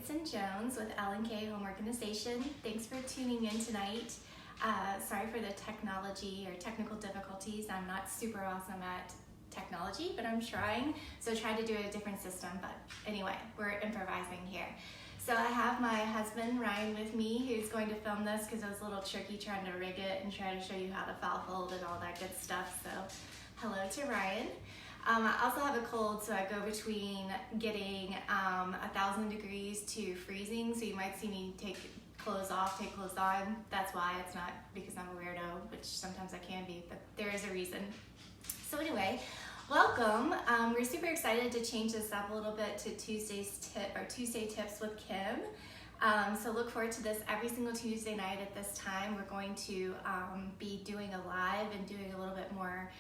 Jones with L&K Home Organization. Thanks for tuning in tonight. Sorry for the technology or technical difficulties. I'm not super awesome at technology, but I'm trying. So try to do a different system, but anyway, we're improvising here. So I have my husband Ryan with me who's going to film this because it was a little tricky trying to rig it and try to show you how to foul fold and all that good stuff. So hello to Ryan. I also have a cold, so I go between getting 1,000 degrees to freezing, so you might see me take clothes off, take clothes on. That's why. It's not because I'm a weirdo, which sometimes I can be, but there is a reason. So anyway, welcome. We're super excited to change this up a little bit to Tuesday Tips with Kim. So look forward to this every single Tuesday night at this time. We're going to be doing a live and doing a little bit more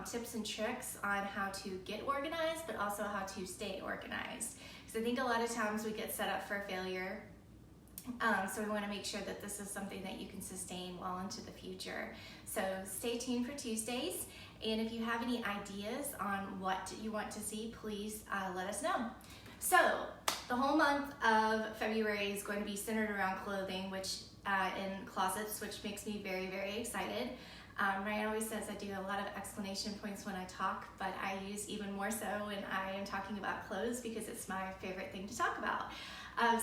tips and tricks on how to get organized, but also how to stay organized. Because I think a lot of times we get set up for failure. So we want to make sure that this is something that you can sustain well into the future. So stay tuned for Tuesdays. And if you have any ideas on what you want to see, please let us know. So the whole month of February is going to be centered around clothing, which in closets, which makes me very, very excited. Ryan always says I do a lot of exclamation points when I talk, but I use even more so when I am talking about clothes because it's my favorite thing to talk about.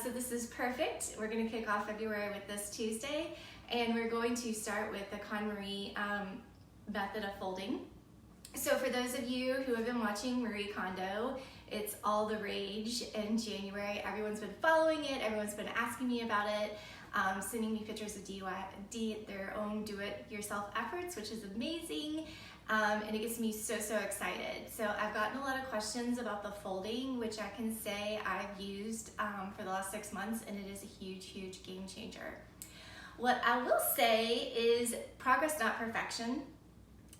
So this is perfect. We're going to kick off February with this Tuesday, and we're going to start with the KonMari method of folding. So for those of you who have been watching Marie Kondo, it's all the rage in January. Everyone's been following it. Everyone's been asking me about it. Sending me pictures of their own do-it-yourself efforts, which is amazing, and it gets me so excited. So I've gotten a lot of questions about the folding, which I can say I've used for the last 6 months, and it is a huge game changer. What I will say is progress, not perfection.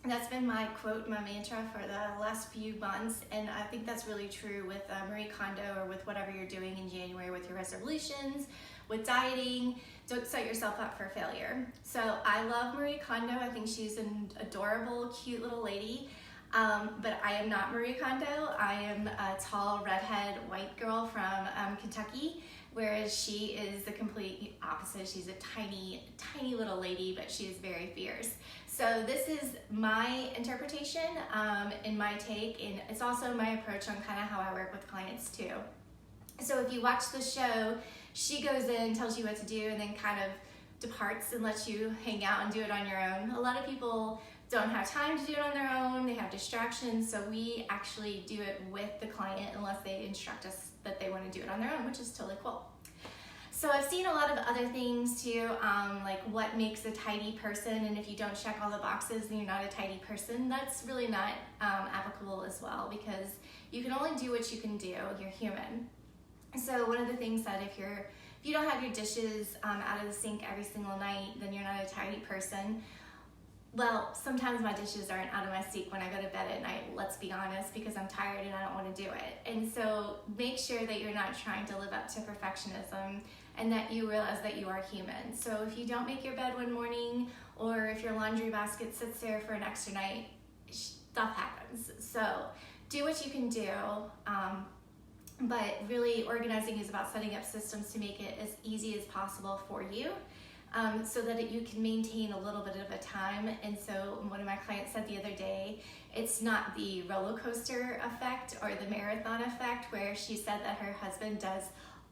That's been my quote, my mantra for the last few months, and I think that's really true with Marie Kondo or with whatever you're doing in January with your resolutions, with dieting. Don't set yourself up for failure. So I love Marie Kondo. I think she's an adorable, cute little lady, but I am not Marie Kondo. I am a tall, redhead, white girl from Kentucky, whereas she is the complete opposite. She's a tiny little lady, but she is very fierce. So this is my interpretation and my take, and it's also my approach on kind of how I work with clients too. So if you watch the show, she goes in, tells you what to do, and then kind of departs and lets you hang out and do it on your own. A lot of people don't have time to do it on their own. They have distractions, so we actually do it with the client unless they instruct us that they want to do it on their own, which is totally cool. So I've seen a lot of other things too, like what makes a tidy person, and if you don't check all the boxes, then you're not a tidy person. That's really not applicable as well, because you can only do what you can do. You're human. So one of the things that if you don't have your dishes out of the sink every single night, then you're not a tidy person. Well, sometimes my dishes aren't out of my sink when I go to bed at night, let's be honest, because I'm tired and I don't want to do it. And so make sure that you're not trying to live up to perfectionism and that you realize that you are human. So if you don't make your bed one morning, or if your laundry basket sits there for an extra night, stuff happens. So do what you can do. But really organizing is about setting up systems to make it as easy as possible for you, so that you can maintain a little bit of a time. And so one of my clients said the other day, it's not the roller coaster effect or the marathon effect, where she said that her husband does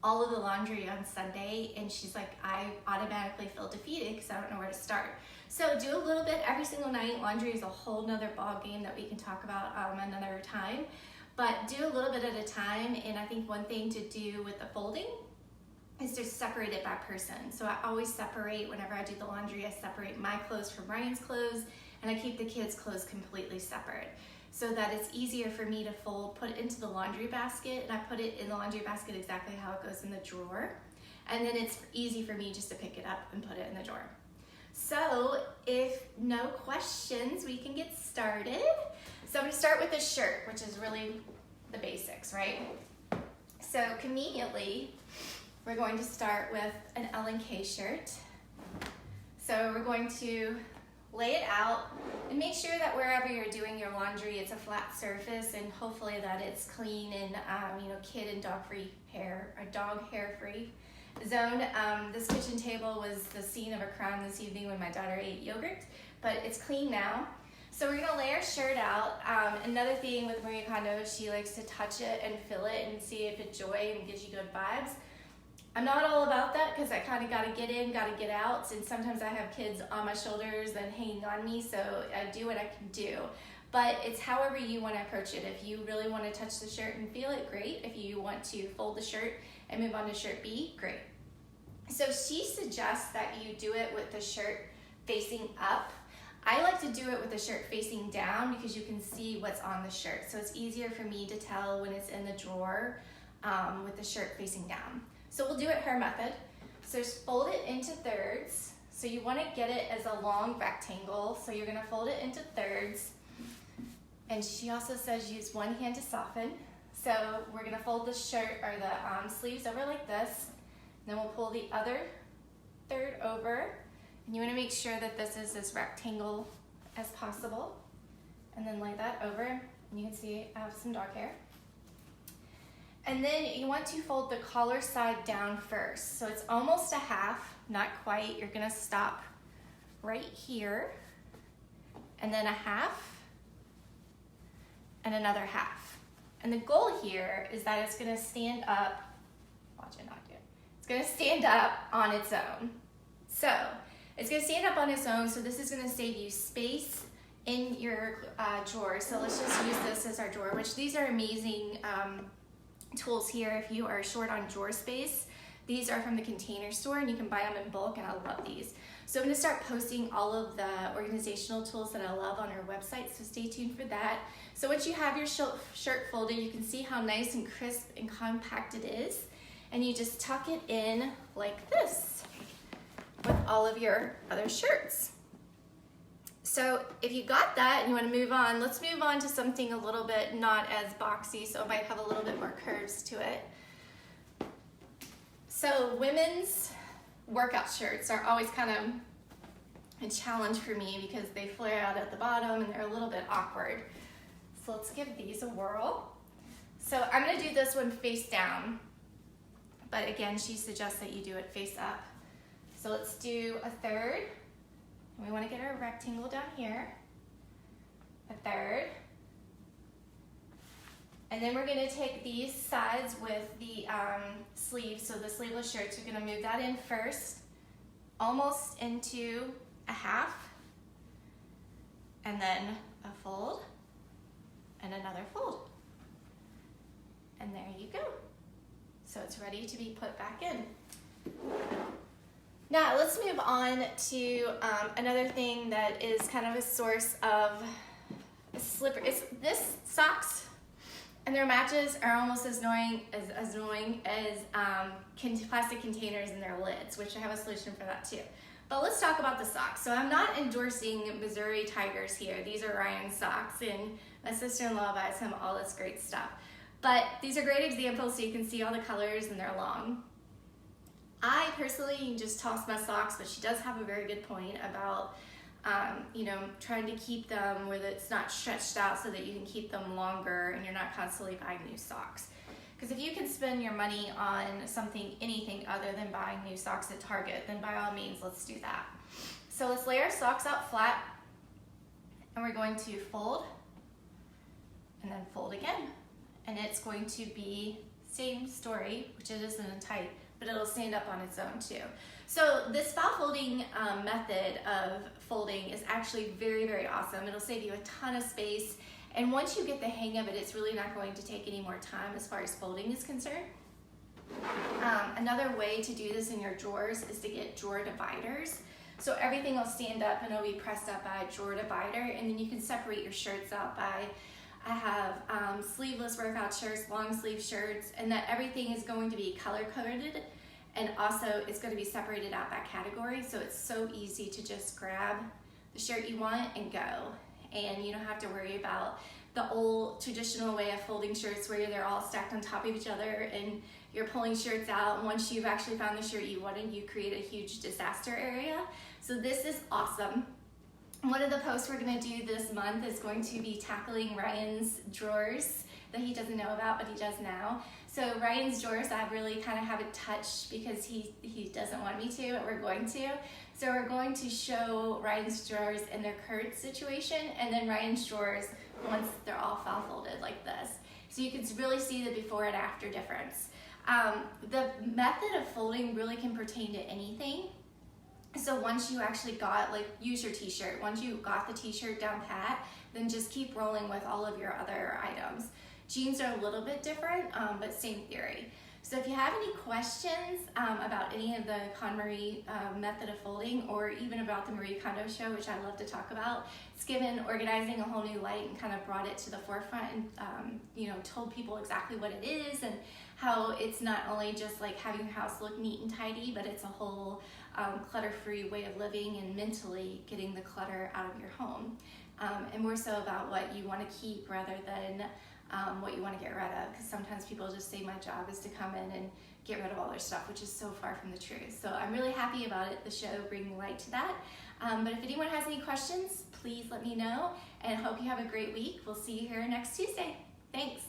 all of the laundry on Sunday, and she's like, I automatically feel defeated because I don't know where to start. So do a little bit every single night. Laundry is a whole nother ball game that we can talk about another time. But do a little bit at a time, and I think one thing to do with the folding is to separate it by person. So I always separate, whenever I do the laundry, I separate my clothes from Ryan's clothes, and I keep the kids' clothes completely separate, so that it's easier for me to fold, put it into the laundry basket, and I put it in the laundry basket exactly how it goes in the drawer. And then it's easy for me just to pick it up and put it in the drawer. So if no questions, we can get started. So I'm gonna start with a shirt, which is really the basics, right? So conveniently, we're going to start with an L&K shirt. So we're going to lay it out and make sure that wherever you're doing your laundry, it's a flat surface and hopefully that it's clean and kid and dog free hair or dog hair free zone. This kitchen table was the scene of a crime this evening when my daughter ate yogurt, but it's clean now. So we're gonna lay our shirt out. Another thing with Marie Kondo, she likes to touch it and feel it and see if it's joy and gives you good vibes. I'm not all about that because I kind of got to get in, got to get out, and sometimes I have kids on my shoulders and hanging on me, so I do what I can do. But it's however you want to approach it. If you really want to touch the shirt and feel it, great. If you want to fold the shirt and move on to shirt B, great. So she suggests that you do it with the shirt facing up. I like to do it with the shirt facing down because you can see what's on the shirt. So it's easier for me to tell when it's in the drawer with the shirt facing down. So we'll do it her method. So just fold it into thirds. So you want to get it as a long rectangle. So you're going to fold it into thirds. And she also says use one hand to soften. So we're going to fold the shirt or the sleeves over like this. Then we'll pull the other third over. And you want to make sure that this is as rectangle as possible. And then lay that over. And you can see I have some dog hair. And then you want to fold the collar side down first. So it's almost a half, not quite. You're gonna stop right here, and then a half, and another half. And the goal here is that it's gonna stand up, watch it not do it. It's gonna stand up on its own. So it's gonna stand up on its own, so this is gonna save you space in your drawer. So let's just use this as our drawer, which these are amazing tools here if you are short on drawer space. These are from the Container Store and you can buy them in bulk, and I love these. So I'm going to start posting all of the organizational tools that I love on our website, so stay tuned for that. So once you have your shirt folded, you can see how nice and crisp and compact it is, and you just tuck it in like this with all of your other shirts. So if you got that and you want to move on, let's move on to something a little bit not as boxy, so it might have a little bit more curves to it. So women's workout shirts are always kind of a challenge for me because they flare out at the bottom and they're a little bit awkward. So let's give these a whirl. So I'm going to do this one face down, but again, she suggests that you do it face up. So let's do a third. We want to get our rectangle down here, a third, and then we're going to take these sides with the sleeves, so the sleeveless shirts, you're going to move that in first, almost into a half, and then a fold, and another fold, and there you go. So it's ready to be put back in. Now let's move on to another thing that is kind of a source of slippery. This socks and their matches are almost as annoying as plastic containers and their lids, which I have a solution for that too. But let's talk about the socks. So I'm not endorsing Missouri Tigers here. These are Ryan socks, and my sister-in-law buys him all this great stuff. But these are great examples so you can see all the colors and they're long. I personally just toss my socks, but she does have a very good point about, trying to keep them where it's not stretched out so that you can keep them longer and you're not constantly buying new socks. Because if you can spend your money on anything other than buying new socks at Target, then by all means, let's do that. So let's lay our socks out flat, and we're going to fold, and then fold again. And it's going to be same story, which it isn't tight, but it'll stand up on its own too. So this file folding method of folding is actually very, very awesome. It'll save you a ton of space. And once you get the hang of it, it's really not going to take any more time as far as folding is concerned. Another way to do this in your drawers is to get drawer dividers. So everything will stand up and it'll be pressed up by a drawer divider, and then you can separate your shirts out by, I have sleeveless workout shirts, long sleeve shirts, and that everything is going to be color coded, and also it's going to be separated out by category, so it's so easy to just grab the shirt you want and go. And you don't have to worry about the old traditional way of folding shirts where they're all stacked on top of each other and you're pulling shirts out, and once you've actually found the shirt you wanted, you create a huge disaster area. So this is awesome. One of the posts we're going to do this month is going to be tackling Ryan's drawers that he doesn't know about, but he does now. So Ryan's drawers I really kind of haven't touched because he doesn't want me to, but we're going to. So we're going to show Ryan's drawers in their current situation, and then Ryan's drawers once they're all file folded like this. So you can really see the before and after difference. The method of folding really can pertain to anything. So once you actually got, like, use your t-shirt. Once you got the t-shirt down pat, then just keep rolling with all of your other items. Jeans are a little bit different, but same theory. So if you have any questions about any of the KonMari method of folding, or even about the Marie Kondo show, which I love to talk about, it's given organizing a whole new light and kind of brought it to the forefront and told people exactly what it is and how it's not only just like having your house look neat and tidy, but it's a whole clutter-free way of living and mentally getting the clutter out of your home. And more so about what you want to keep rather than what you want to get rid of, because sometimes people just say my job is to come in and get rid of all their stuff, which is so far from the truth. So I'm really happy about it, the show bringing light to that. But if anyone has any questions, please let me know, and hope you have a great week. We'll see you here next Tuesday. Thanks.